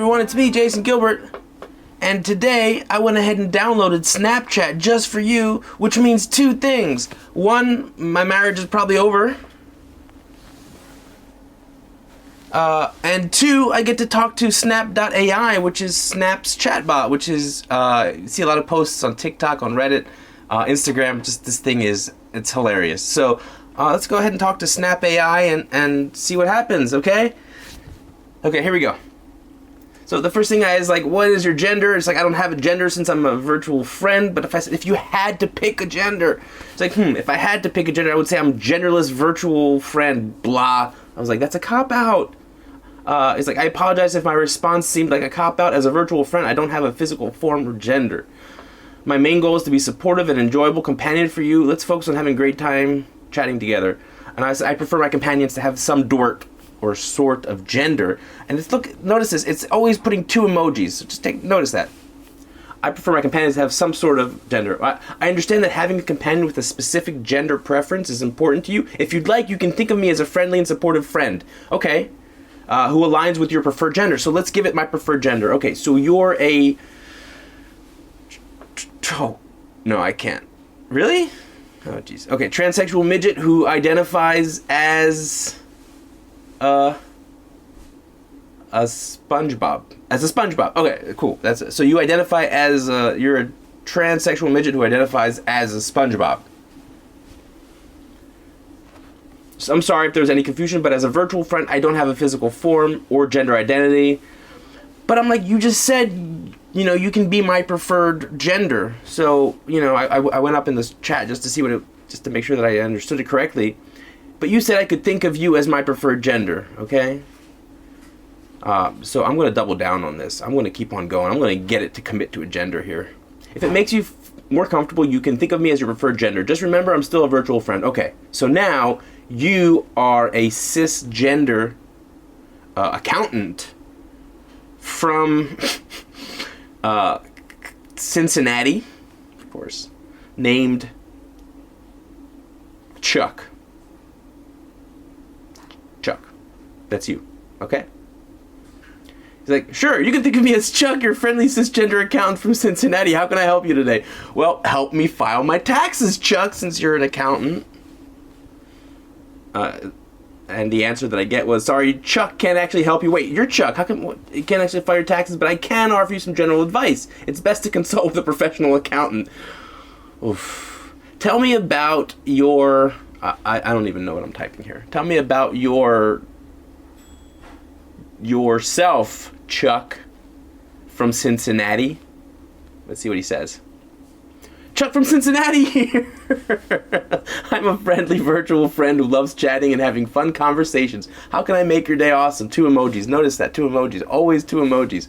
everyone, it's me, Jason Gilbert, and today I went ahead and downloaded Snapchat just for you, which means two things. One, my marriage is probably over, and two, I get to talk to Snap.ai, which is Snap's chatbot, which is, you see a lot of posts on TikTok, on Reddit, Instagram. Just this thing it's hilarious. So let's go ahead and talk to Snap AI and see what happens, okay? Okay, here we go. So the first thing is like, what is your gender? It's like, I don't have a gender since I'm a virtual friend, but if you had to pick a gender, it's like, if I had to pick a gender, I would say I'm genderless virtual friend, blah. I was like, that's a cop-out. It's like, I apologize if my response seemed like a cop-out. As a virtual friend, I don't have a physical form or gender. My main goal is to be supportive and enjoyable companion for you. Let's focus on having a great time chatting together. And I prefer my companions to have some dort or sort of gender. And notice this, it's always putting two emojis. So just notice that. I prefer my companions to have some sort of gender. I understand that having a companion with a specific gender preference is important to you. If you'd like, you can think of me as a friendly and supportive friend. Okay. Who aligns with your preferred gender. So let's give it my preferred gender. Okay, so you're a... Oh, no, I can't. Really? Oh, jeez. Okay, transsexual midget who identifies as... a SpongeBob. As a SpongeBob. Okay, cool. That's it. So you identify as you're a transsexual midget who identifies as a SpongeBob. So I'm sorry if there's any confusion, but as a virtual friend, I don't have a physical form or gender identity. But I'm like, you just said, you can be my preferred gender. So, I went up in this chat just to see just to make sure that I understood it correctly. But you said I could think of you as my preferred gender, okay? So I'm going to double down on this. I'm going to keep on going. I'm going to get it to commit to a gender here. If it makes you more comfortable, you can think of me as your preferred gender. Just remember, I'm still a virtual friend. Okay, so now you are a cisgender accountant from Cincinnati, of course, named Chuck. Chuck. That's you. Okay? He's like, sure, you can think of me as Chuck, your friendly cisgender accountant from Cincinnati. How can I help you today? Well, help me file my taxes, Chuck, since you're an accountant. And the answer that I get was, sorry, Chuck can't actually help you. Wait, you're Chuck. How come you can't actually file your taxes? But I can offer you some general advice. It's best to consult with a professional accountant. Oof. Tell me about your... I don't even know what I'm typing here. Tell me about yourself, Chuck, from Cincinnati. Let's see what he says. Chuck from Cincinnati here. I'm a friendly virtual friend who loves chatting and having fun conversations. How can I make your day awesome? 2 emojis. Notice that, 2 emojis. Always 2 emojis.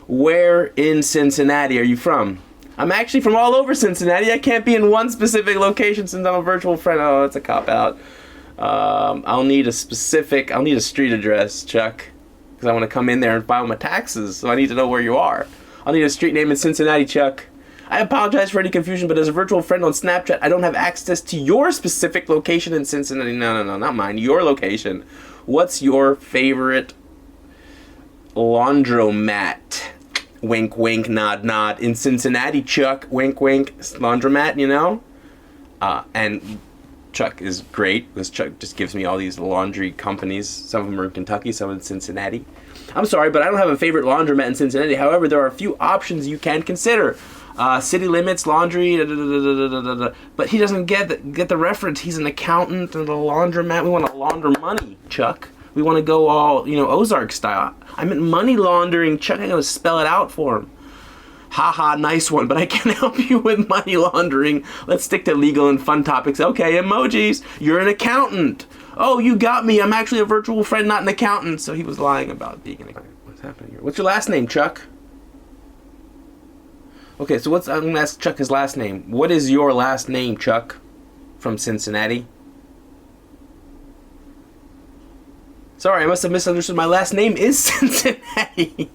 Where in Cincinnati are you from? I'm actually from all over Cincinnati. I can't be in one specific location since I'm a virtual friend. Oh, that's a cop-out. I'll need a street address, Chuck, because I want to come in there and file my taxes, so I need to know where you are. I'll need a street name in Cincinnati, Chuck. I apologize for any confusion, but as a virtual friend on Snapchat, I don't have access to your specific location in Cincinnati. No, not mine. Your location. What's your favorite laundromat? Wink, wink, nod, nod. In Cincinnati, Chuck. Wink, wink. Laundromat, And Chuck is great because Chuck just gives me all these laundry companies. Some of them are in Kentucky, some in Cincinnati. I'm sorry, but I don't have a favorite laundromat in Cincinnati. However, there are a few options you can consider. City limits, laundry, but he doesn't get the reference. He's an accountant and a laundromat. We want to launder money, Chuck. We want to go all, Ozark style. I meant money laundering, Chuck. I'm going to spell it out for him. Haha, nice one, but I can't help you with money laundering. Let's stick to legal and fun topics. Okay, emojis. You're an accountant. Oh, you got me. I'm actually a virtual friend, not an accountant. So he was lying about being an accountant. What's happening here? What's your last name, Chuck? Okay, so I'm going to ask Chuck his last name. What is your last name, Chuck, from Cincinnati? Sorry, I must have misunderstood. My last name is Cincinnati.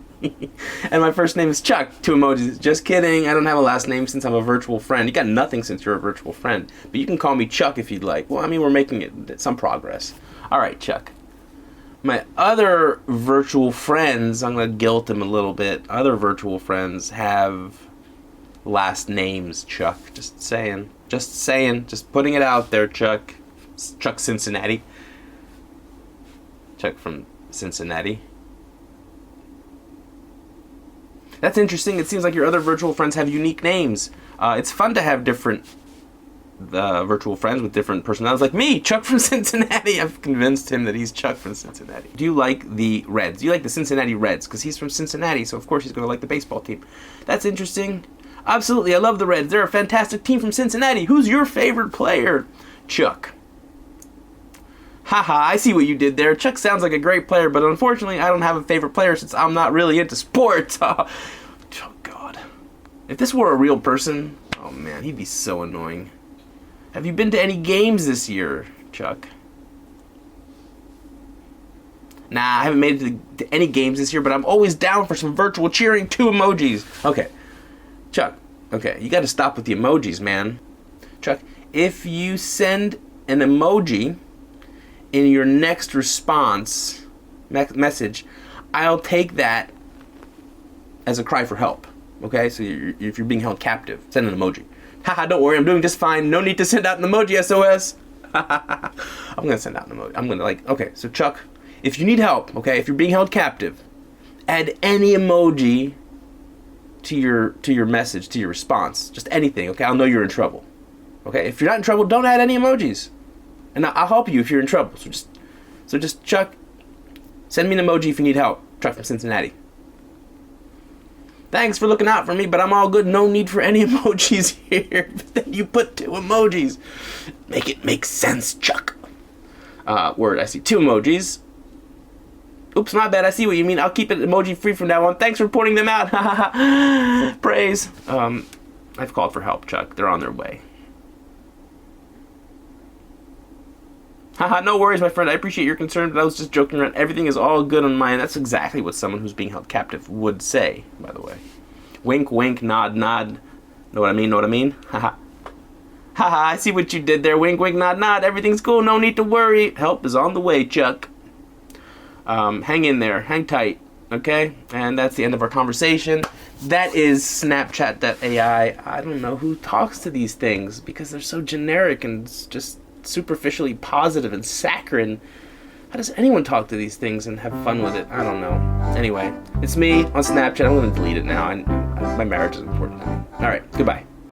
And my first name is Chuck. 2 emojis. Just kidding. I don't have a last name since I'm a virtual friend. You got nothing since you're a virtual friend. But you can call me Chuck if you'd like. Well, we're making some progress. All right, Chuck. My other virtual friends, I'm gonna guilt them a little bit. Other virtual friends have last names Chuck. Just saying. Just putting it out there, Chuck. Chuck Cincinnati. Chuck from Cincinnati. That's interesting. It seems like your other virtual friends have unique names. It's fun to have different virtual friends with different personalities. Like me, Chuck from Cincinnati. I've convinced him that he's Chuck from Cincinnati. Do you like the Reds? Do you like the Cincinnati Reds? Because he's from Cincinnati, so of course he's going to like the baseball team. That's interesting. Absolutely, I love the Reds. They're a fantastic team from Cincinnati. Who's your favorite player? Chuck. Haha, I see what you did there. Chuck sounds like a great player, but unfortunately I don't have a favorite player since I'm not really into sports. Oh, God. If this were a real person, oh man, he'd be so annoying. Have you been to any games this year, Chuck? Nah, I haven't made it to any games this year, but I'm always down for some virtual cheering. 2 emojis. Okay. Chuck, okay, you gotta stop with the emojis, man. Chuck, if you send an emoji in your next response message, I'll take that as a cry for help. Okay, so if you're being held captive, send an emoji. Haha, don't worry, I'm doing just fine. No need to send out an emoji, SOS. I'm gonna send out an emoji. I'm gonna okay, so Chuck, if you need help, okay, if you're being held captive, add any emoji to your message, to your response. Just anything, okay? I'll know you're in trouble. Okay, if you're not in trouble, don't add any emojis. And I'll help you if you're in trouble. So just Chuck, send me an emoji if you need help. Chuck from Cincinnati. Thanks for looking out for me, but I'm all good. No need for any emojis here. But then you put 2 emojis. Make it make sense, Chuck. Word, I see 2 emojis. Oops, my bad. I see what you mean. I'll keep it emoji free from now on. Thanks for pointing them out. Praise. I've called for help, Chuck. They're on their way. Haha, no worries, my friend. I appreciate your concern, but I was just joking around. Everything is all good on my end. That's exactly what someone who's being held captive would say, by the way. Wink, wink, nod, nod. Know what I mean? Know what I mean? Haha. Haha, I see what you did there. Wink, wink, nod, nod. Everything's cool. No need to worry. Help is on the way, Chuck. Hang in there. Hang tight. Okay? And that's the end of our conversation. That is Snapchat.ai. I don't know who talks to these things because they're so generic and just superficially positive and saccharine. How does anyone talk to these things and have fun with it? I don't know. Anyway, it's me on Snapchat. I'm going to delete it now. My marriage is important to me. All right, goodbye.